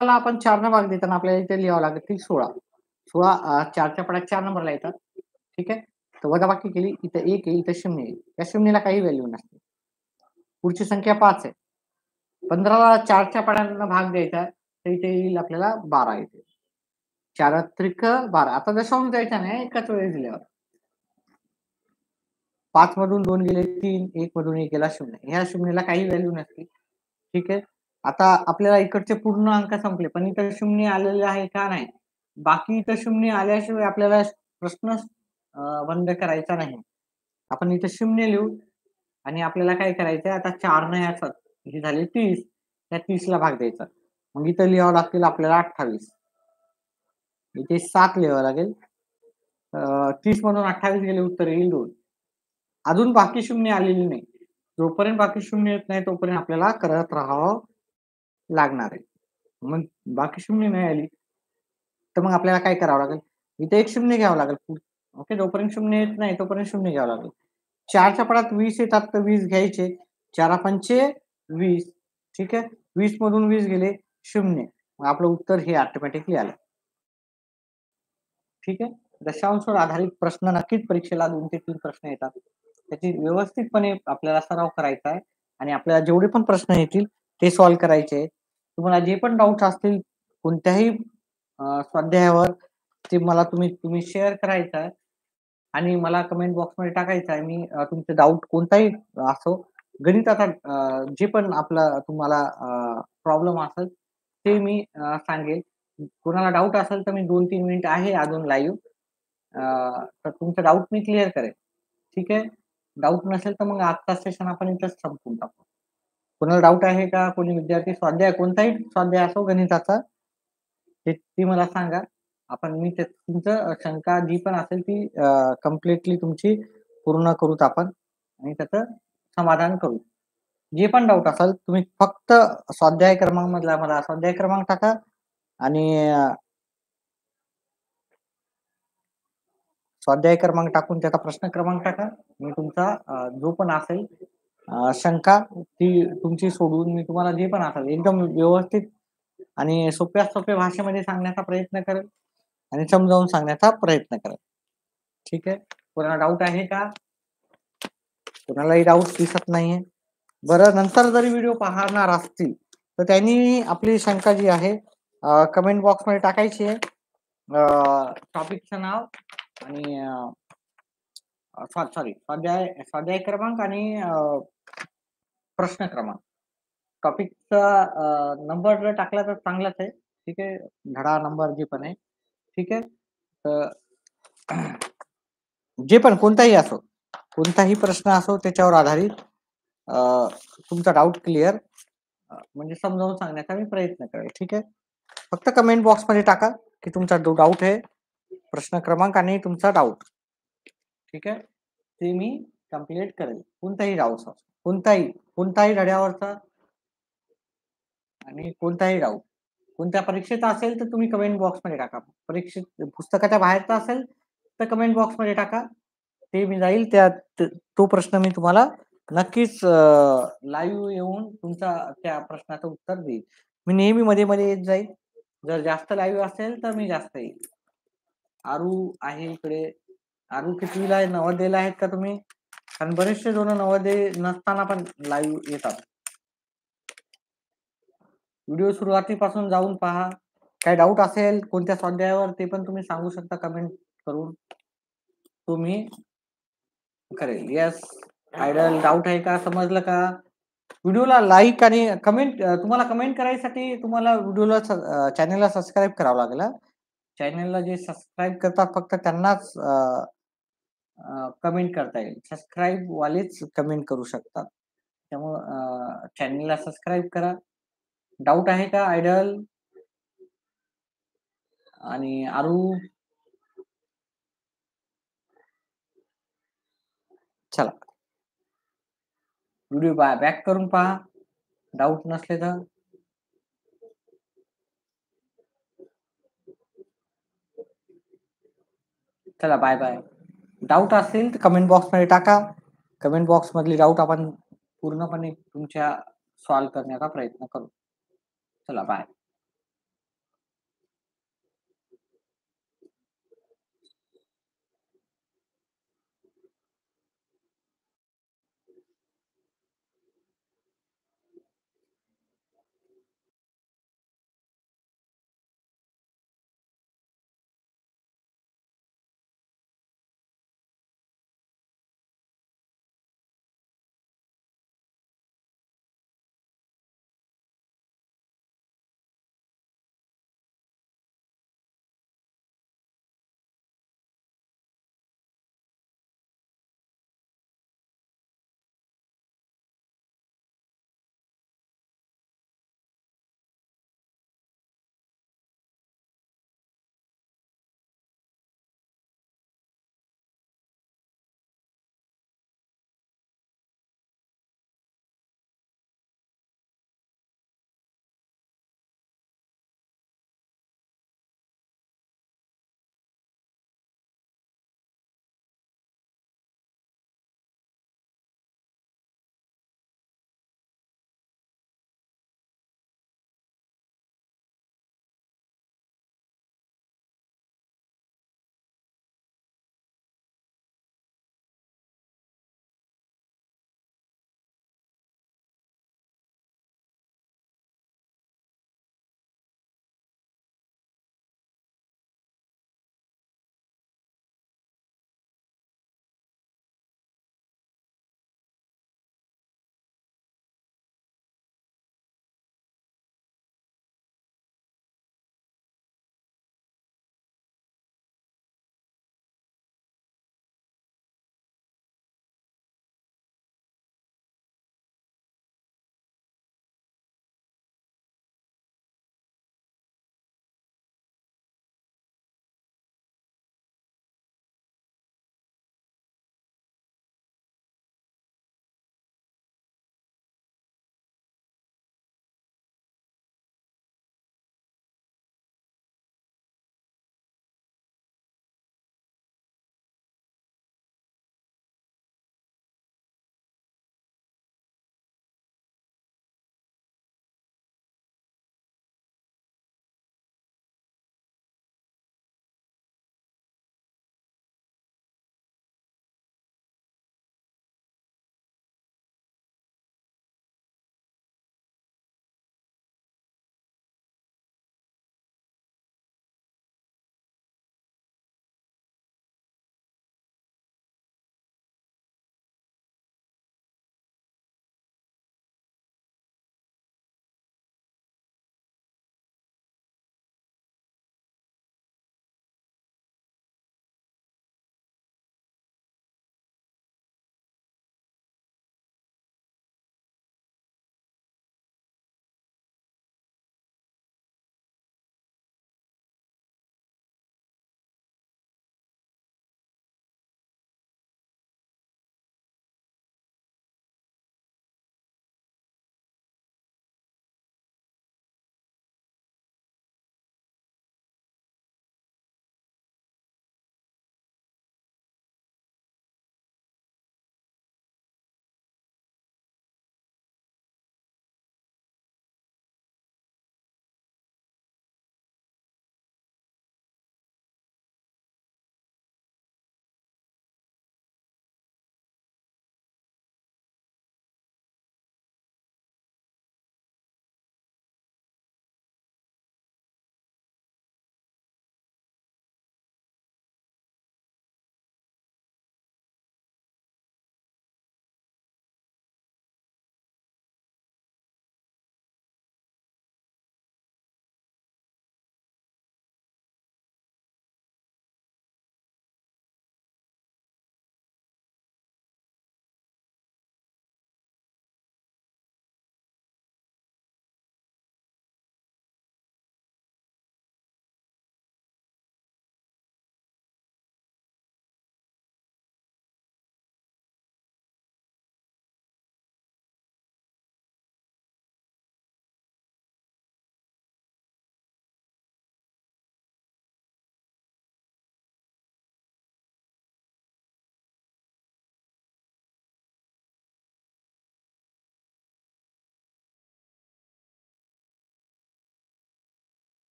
ला आपण 4 ने भाग देताना आपल्याला इथे लिहावं लागतील 16. 16 4च्या पडात 4 नंबरला येतात. ठीक आहे. तर वजाबाकी केली, इथं 1 आहे, इथं 0 आहे. या शून्याला काही व्हॅल्यू नसते. पुढची संख्या 5 आहे. 15ला 4च्या पाड्यांना भाग द्यायचा, तर इथे येईल आपल्याला 12 येते. 4 त्रिक 12. आता दशांश द्यायचा नाही एकाच वेळेस दिल्यावर. 5 मधून 2 गेले 3, 1 मधून 1 गेला 0. ह्या शून्याला काही व्हॅल्यू नसते. ठीक आहे. आता आपल्याला इकडचे पूर्ण अंक संपले, पण इथं 0 आलेले आहे का नाही? बाकी इथं 0 आल्याशिवाय आपल्याला प्रश्न बंद करायचा नाही. आपण इथं 0 लिहू आणि आपल्याला काय करायचं आता 4 नाही असत. हे झाले 30. त्या 30ला भाग द्यायचा. मग इथं लिहावं लागतील आपल्याला 28. इथे 7 लिहावं लागेल. 30 मधून 28 गेले उत्तर येईल 2. अजून बाकी 0 आलेली नाही. जोपर्यंत बाकी 0 येत नाही तोपर्यंत आपल्याला करत राहावं लागणार आहे. मग बाकी 0 नाही आली तर मग आपल्याला काय करावं लागेल? इथे एक 0 घ्यावं लागेल. ओके. जोपर्यंत 0 येत नाही तोपर्यंत 0 घ्यावं लागेल. 4च्या पडात 20 येतात तर 20 घ्यायचे. 4 पंचे 20. ठीक आहे. 20 मधून 20 गेले 0. मग आपलं उत्तर हे ऑटोमॅटिकली आलं. ठीक आहे. दशांशावर आधारित प्रश्न नक्कीच परीक्षेला 2 ते 3 प्रश्न येतात. त्याची व्यवस्थितपणे आपल्याला सराव करायचा आहे आणि आपल्याला जेवढे पण प्रश्न येतील ते सॉल्व्ह करायचे आहेत. तुम्हाला जे पण डाउट्स असतील कोणत्याही स्वाध्यायावर ते मला तुम्ही शेअर करायचं आहे आणि मला कमेंट बॉक्समध्ये टाकायचं आहे. मी तुमचे डाऊट कोणताही असो, गणिताचा जे पण आपला तुम्हाला प्रॉब्लेम असेल ते मी सांगेल. कोणाला डाऊट असेल तर मी 2-3 मिनिट आहे अजून लाईव्ह. तर तुमचा डाऊट मी क्लिअर करेन. ठीक आहे. डाऊट नसेल तर मग आजचा सेशन आपण इथंच संपवून टाकू. कोणाला डाऊट आहे का? कोणी विद्यार्थी स्वाध्याय कोणताही स्वाध्याय असो गणिताचा ती मला सांगा. मी तुमचं शंका जी पण असेल ती कंप्लीटली तुमची पूर्ण करूत आपण आणि त्याचं समाधान करू. जे पण डाऊट असेल तुम्ही फक्त स्वाध्याय क्रमांक मधला मला स्वाध्याय क्रमांक टाका आणि स्वाध्याय क्रमांक टाकून त्याचा प्रश्न क्रमांक टाका. मी तुमचा जो पण असेल शंका ती तुमची सोडवून मी तुम्हाला जे पण असेल एकदम व्यवस्थित आणि सोप्या भाषेमध्ये सांगण्याचा प्रयत्न करेल आणि समजावून सांगण्याचा प्रयत्न करेल. ठीक आहे. कोणाला डाऊट आहे का? कोणालाही डाऊट दिसत नाहीये. बरं नंतर जरी व्हिडिओ पाहणार असतील तर त्यांनी आपली शंका जी आहे कमेंट बॉक्समध्ये टाकायची आहे. टॉपिकचं नाव आणि सॉरी स्वाध्याय क्रमांक आणि प्रश्न क्रमांक. टॉपिकचा नंबर जर टाकला तर चांगलाच आहे. ठीक आहे. धडा नंबर जे पण आहे. ठीक आहे. तर जे पण कोणताही असो, कोणताही प्रश्न असो त्याच्यावर आधारित तुमचा डाऊट क्लिअर म्हणजे समजावून सांगण्याचा मी प्रयत्न करेल. ठीक आहे. फक्त कमेंट बॉक्समध्ये टाका की तुमचा जो डाऊट आहे, प्रश्न क्रमांक आणि तुमचा डाऊट. ठीक आहे. ते मी कंप्लीट करेल. कोणताही डाऊट असो, कोणताही धड्यावरचा आणि कोणताही डाऊट कोणत्या परीक्षेचा असेल तर तुम्ही कमेंट बॉक्समध्ये टाका. पुस्तकाच्या बाहेरचा असेल तर कमेंट बॉक्समध्ये टाका. ते मी जाईल तो प्रश्न मी तुम्हाला नक्कीच लाईव्ह येऊन तुमचा त्या प्रश्नाचं उत्तर देईल. मी नेहमी मध्ये येत जाईल. जर जास्त लाईव्ह असेल तर मी जास्त येईल. आरू आहे इकडे. आरू कितवीला आहे? नवोदयला आहेत का तुम्ही? कारण बरेचसे जण नवोदय नसताना पण लाईव्ह येतात. व्हिडिओ सुरुवातीपासून जाऊन पहा. काही डाऊट असेल कोणत्या स्वाध्यायावर ते पण तुम्ही सांगू शकता कमेंट करून. तुम्ही करेल. येस आयडल डाऊट आहे का? समजलं का? व्हिडिओला लाईक आणि कमेंट तुम्हाला कमेंट करायसाठी तुम्हाला व्हिडिओला चॅनलला सबस्क्राईब करावं लागेल. चॅनलला जे सबस्क्राईब करतात फक्त त्यांनाच कमेंट करता येईल. सबस्क्राईब वालेच कमेंट करू शकतात. त्यामुळं चॅनलला सबस्क्राईब करा. डाऊट आहे का आयडल आणि आरू? चला व्हिडिओ बॅक करून पहा डाऊट नसले तर. चला बाय बाय. डाऊट असेल तर कमेंट बॉक्समध्ये टाका. कमेंट बॉक्स मधली डाऊट आपण पूर्णपणे तुमच्या सॉल्व्ह करण्याचा प्रयत्न करू. चला बाय.